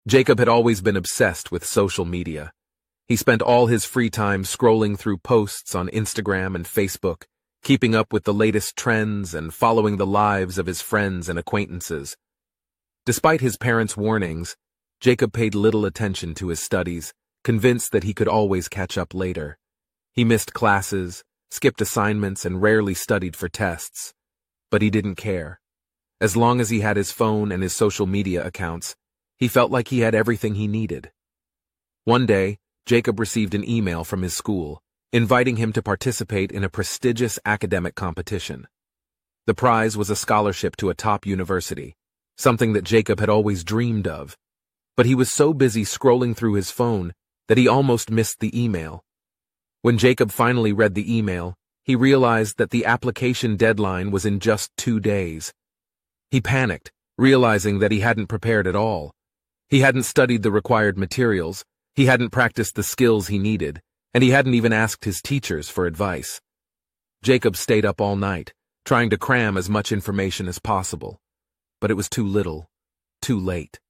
Jacob had always been obsessed with social media. He spent all his free time scrolling through posts on Instagram and Facebook, keeping up with the latest trends and following the lives of his friends and acquaintances. Despite his parents' warnings, Jacob paid little attention to his studies, convinced that he could always catch up later. He missed classes, skipped assignments, and rarely studied for tests. But he didn't care. As long as he had his phone and his social media accounts, he felt like he had everything he needed. One day, Jacob received an email from his school, inviting him to participate in a prestigious academic competition. The prize was a scholarship to a top university, something that Jacob had always dreamed of. But he was so busy scrolling through his phone that he almost missed the email. When Jacob finally read the email, he realized that the application deadline was in just 2 days. He panicked, realizing that he hadn't prepared at all. He hadn't studied the required materials, he hadn't practiced the skills he needed, and he hadn't even asked his teachers for advice. Jacob stayed up all night, trying to cram as much information as possible. But it was too little, too late.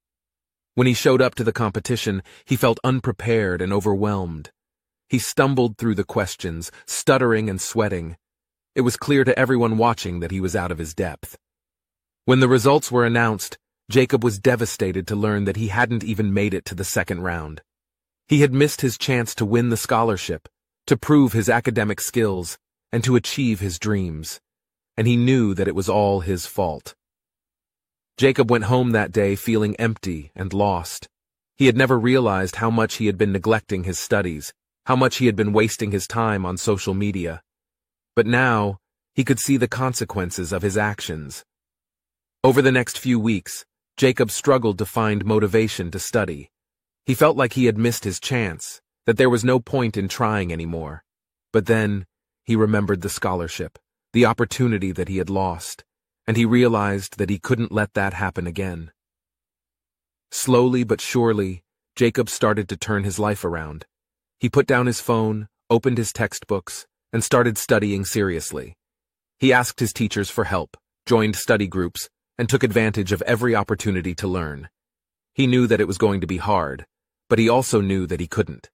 When he showed up to the competition, he felt unprepared and overwhelmed. He stumbled through the questions, stuttering and sweating. It was clear to everyone watching that he was out of his depth. When the results were announced, Jacob was devastated to learn that he hadn't even made it to the second round. He had missed his chance to win the scholarship, to prove his academic skills, and to achieve his dreams. And he knew that it was all his fault. Jacob went home that day feeling empty and lost. He had never realized how much he had been neglecting his studies, how much he had been wasting his time on social media. But now, he could see the consequences of his actions. Over the next few weeks, Jacob struggled to find motivation to study. He felt like he had missed his chance, that there was no point in trying anymore. But then, he remembered the scholarship, the opportunity that he had lost, and he realized that he couldn't let that happen again. Slowly but surely, Jacob started to turn his life around. He put down his phone, opened his textbooks, and started studying seriously. He asked his teachers for help, joined study groups, and took advantage of every opportunity to learn. He knew that it was going to be hard, but he also knew that he couldn't.